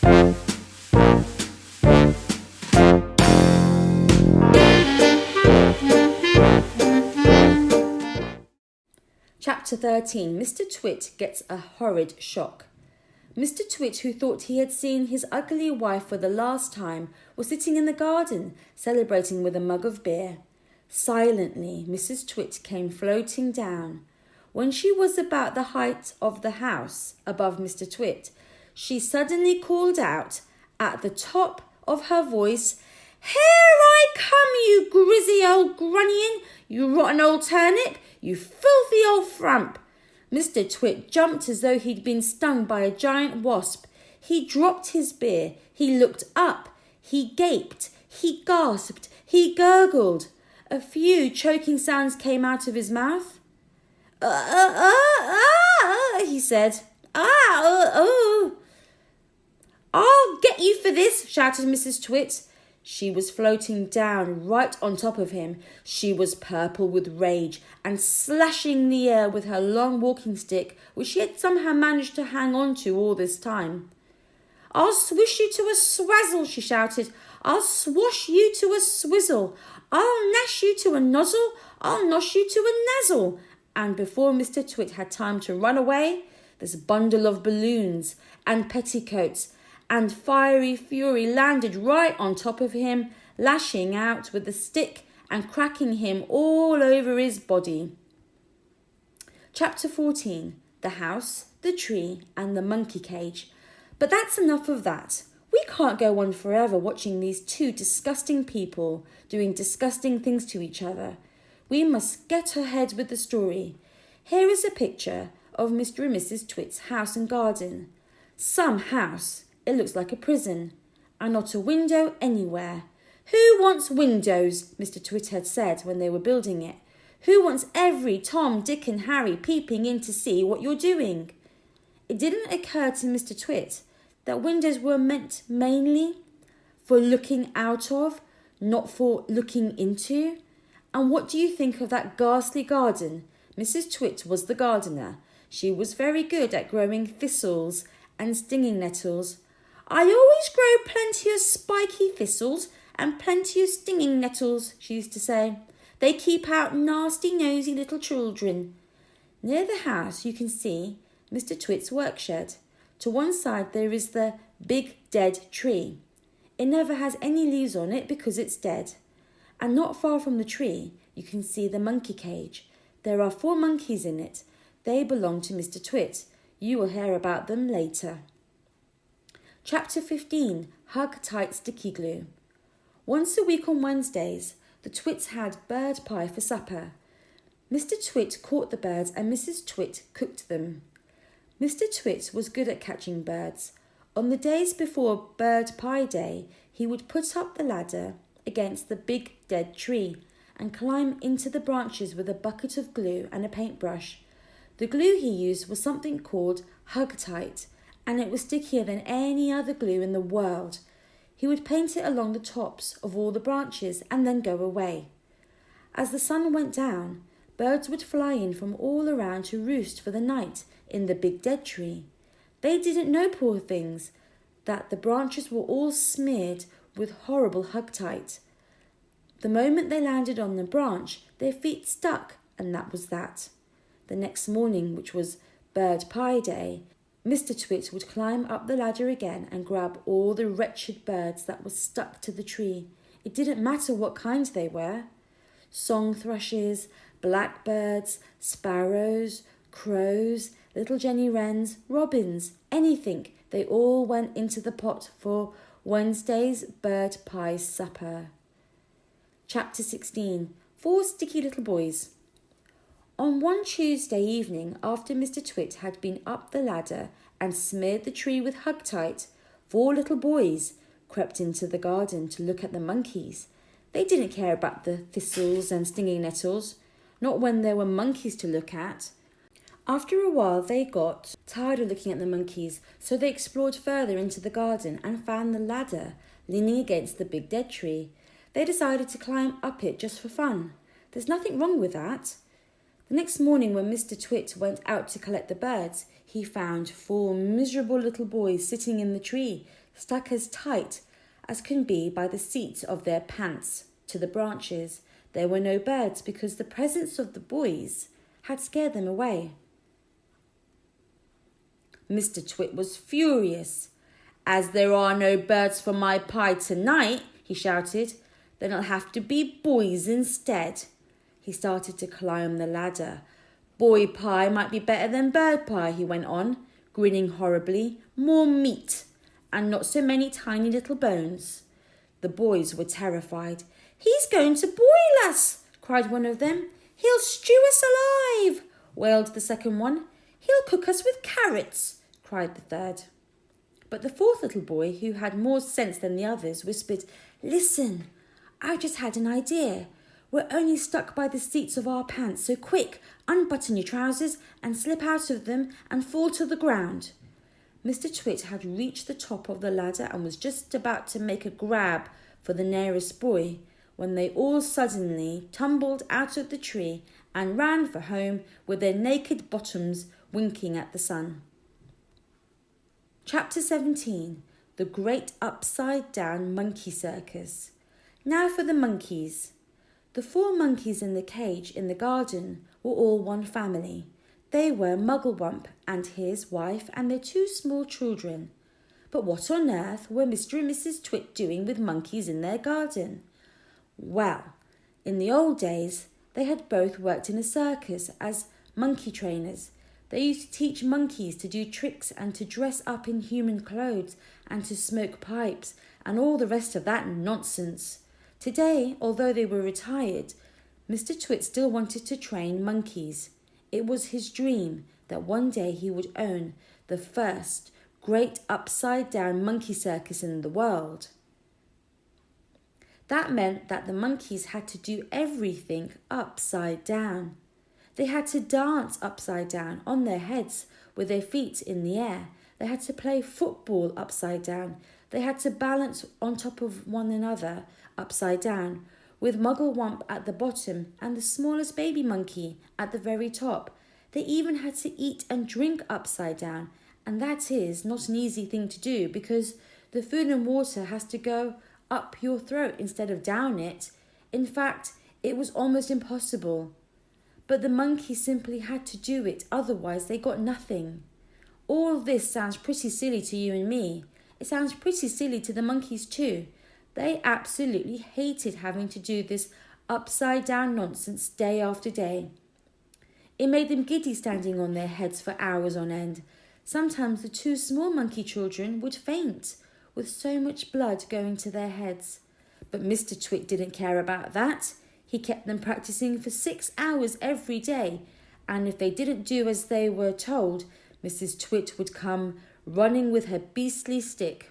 Chapter 13. Mr. Twit gets a horrid shock. Mr. Twit, who thought he had seen his ugly wife for the last time, was sitting in the garden, celebrating with a mug of beer. Silently, Mrs. Twit came floating down. When she was about the height of the house above Mr. Twit, she suddenly called out at the top of her voice, "Here I come, you grizzy old grunion, you rotten old turnip, you filthy old frump." Mr. Twit jumped as though he'd been stung by a giant wasp. He dropped his beer. He looked up. He gaped. He gasped. He gurgled. A few choking sounds came out of his mouth. He said. "I'll get you for this," shouted Mrs. Twit. She was floating down right on top of him. She was purple with rage and slashing the air with her long walking stick, which she had somehow managed to hang on to all this time. "I'll swish you to a swazzle," she shouted. "I'll swash you to a swizzle. I'll nash you to a nozzle. I'll nosh you to a nazzle." And before Mr. Twit had time to run away, this bundle of balloons and petticoats and fiery fury landed right on top of him, lashing out with the stick and cracking him all over his body. Chapter 14. The House, the Tree and the Monkey Cage. But that's enough of that. We can't go on forever watching these two disgusting people doing disgusting things to each other. We must get ahead with the story. Here is a picture of Mr. and Mrs. Twit's house and garden. Some house. It looks like a prison, and not a window anywhere. "Who wants windows?" Mr. Twit had said when they were building it. "Who wants every Tom, Dick and Harry peeping in to see what you're doing?" It didn't occur to Mr. Twit that windows were meant mainly for looking out of, not for looking into. And what do you think of that ghastly garden? Mrs. Twit was the gardener. She was very good at growing thistles and stinging nettles. "I always grow plenty of spiky thistles and plenty of stinging nettles," she used to say. "They keep out nasty, nosy little children." Near the house you can see Mr. Twit's workshed. To one side there is the big dead tree. It never has any leaves on it because it's dead. And not far from the tree you can see the monkey cage. There are 4 monkeys in it. They belong to Mr. Twit. You will hear about them later. Chapter 15. Hug Tight Sticky Glue. Once a week on Wednesdays, the Twits had bird pie for supper. Mr. Twit caught the birds and Mrs. Twit cooked them. Mr. Twit was good at catching birds. On the days before Bird Pie Day, he would put up the ladder against the big dead tree and climb into the branches with a bucket of glue and a paintbrush. The glue he used was something called Hug Tight, and it was stickier than any other glue in the world. He would paint it along the tops of all the branches and then go away. As the sun went down, birds would fly in from all around to roost for the night in the big dead tree. They didn't know, poor things, that the branches were all smeared with horrible Hug Tight. The moment they landed on the branch, their feet stuck, and that was that. The next morning, which was Bird Pie Day, Mr. Twit would climb up the ladder again and grab all the wretched birds that were stuck to the tree. It didn't matter what kind they were. Song thrushes, blackbirds, sparrows, crows, little Jenny wrens, robins, anything. They all went into the pot for Wednesday's bird pie supper. Chapter 16. 4 Sticky Little Boys. On one Tuesday evening, after Mr. Twit had been up the ladder and smeared the tree with Hug Tight, 4 little boys crept into the garden to look at the monkeys. They didn't care about the thistles and stinging nettles, not when there were monkeys to look at. After a while they got tired of looking at the monkeys, so they explored further into the garden and found the ladder leaning against the big dead tree. They decided to climb up it just for fun. There's nothing wrong with that. The next morning when Mr. Twit went out to collect the birds, he found 4 miserable little boys sitting in the tree, stuck as tight as can be by the seats of their pants to the branches. There were no birds because the presence of the boys had scared them away. Mr. Twit was furious. "As there are no birds for my pie tonight," he shouted, "then it'll have to be boys instead." He started to climb the ladder. "Boy pie might be better than bird pie," he went on, grinning horribly. "More meat, and not so many tiny little bones." The boys were terrified. "He's going to boil us," cried one of them. "He'll stew us alive," wailed the second one. "He'll cook us with carrots," cried the third. But the fourth little boy, who had more sense than the others, whispered, "Listen, I just had an idea. We're only stuck by the seats of our pants, so quick, unbutton your trousers and slip out of them and fall to the ground." Mr. Twit had reached the top of the ladder and was just about to make a grab for the nearest boy when they all suddenly tumbled out of the tree and ran for home with their naked bottoms winking at the sun. Chapter 17. The Great Upside Down Monkey Circus. Now for the monkeys. The 4 monkeys in the cage in the garden were all one family. They were Mugglewump and his wife and their 2 small children. But what on earth were Mr. and Mrs. Twit doing with monkeys in their garden? Well, in the old days, they had both worked in a circus as monkey trainers. They used to teach monkeys to do tricks and to dress up in human clothes and to smoke pipes and all the rest of that nonsense. Today, although they were retired, Mr. Twit still wanted to train monkeys. It was his dream that one day he would own the first great upside-down monkey circus in the world. That meant that the monkeys had to do everything upside down. They had to dance upside down on their heads with their feet in the air. They had to play football upside down. They had to balance on top of one another upside down, with Mugglewump at the bottom and the smallest baby monkey at the very top. They even had to eat and drink upside down, and that is not an easy thing to do because the food and water has to go up your throat instead of down it. In fact, it was almost impossible. But the monkeys simply had to do it, otherwise they got nothing. All this sounds pretty silly to you and me. It sounds pretty silly to the monkeys too. They absolutely hated having to do this upside-down nonsense day after day. It made them giddy standing on their heads for hours on end. Sometimes the 2 small monkey children would faint, with so much blood going to their heads. But Mr. Twit didn't care about that. He kept them practicing for 6 hours every day, and if they didn't do as they were told, Mrs. Twit would come running with her beastly stick.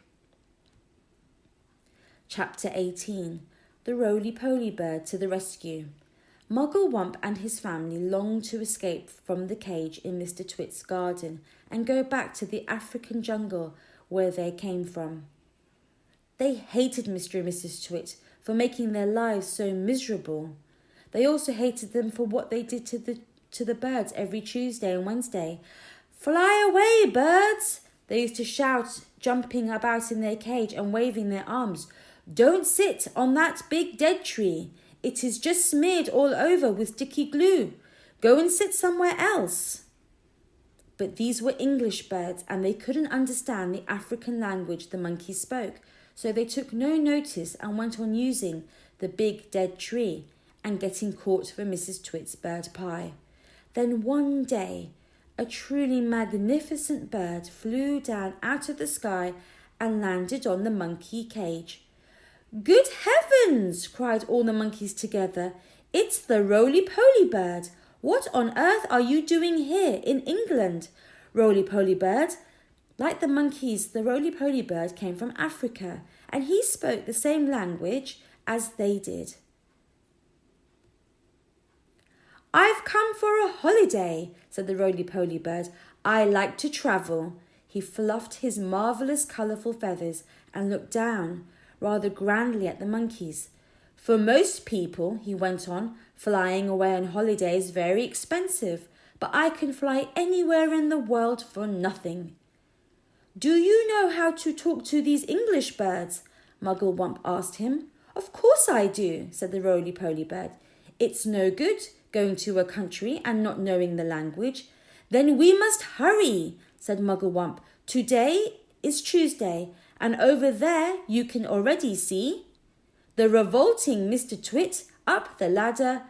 Chapter 18. The Roly-Poly Bird to the Rescue. Mugglewump and his family longed to escape from the cage in Mr. Twit's garden and go back to the African jungle where they came from. They hated Mr. and Mrs. Twit for making their lives so miserable. They also hated them for what they did to the birds every Tuesday and Wednesday. "Fly away, birds!" they used to shout, jumping about in their cage and waving their arms. "Don't sit on that big dead tree. It is just smeared all over with sticky glue. Go and sit somewhere else." But these were English birds and they couldn't understand the African language the monkeys spoke, so they took no notice and went on using the big dead tree and getting caught for Mrs. Twit's bird pie. Then one day, a truly magnificent bird flew down out of the sky and landed on the monkey cage. "Good heavens!" cried all the monkeys together. "It's the Roly-Poly Bird. What on earth are you doing here in England, Roly-Poly Bird?" Like the monkeys, the Roly-Poly Bird came from Africa, and he spoke the same language as they did. "I've come for a holiday," said the Roly-Poly Bird. "I like to travel." He fluffed his marvellous colourful feathers and looked down rather grandly at the monkeys. "For most people," he went on, "flying away on holiday is very expensive, but I can fly anywhere in the world for nothing." Do you know how to talk to these English birds? Mugglewump asked him. Of course I do, said the roly-poly bird. It's no good going to a country and not knowing the language. Then we must hurry, said Mugglewump. Today is Tuesday, and over there you can already see the revolting Mr. Twit up the ladder,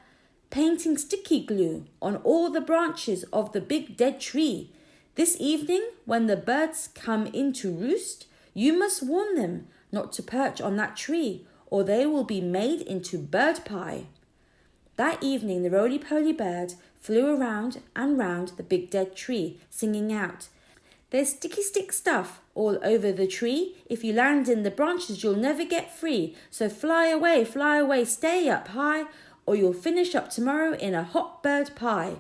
painting sticky glue on all the branches of the big dead tree. This evening, when the birds come in to roost, you must warn them not to perch on that tree, or they will be made into bird pie. That evening, the roly-poly bird flew around and round the big dead tree, singing out, There's sticky stick stuff all over the tree. If you land in the branches, you'll never get free. So fly away, stay up high, or you'll finish up tomorrow in a hot bird pie.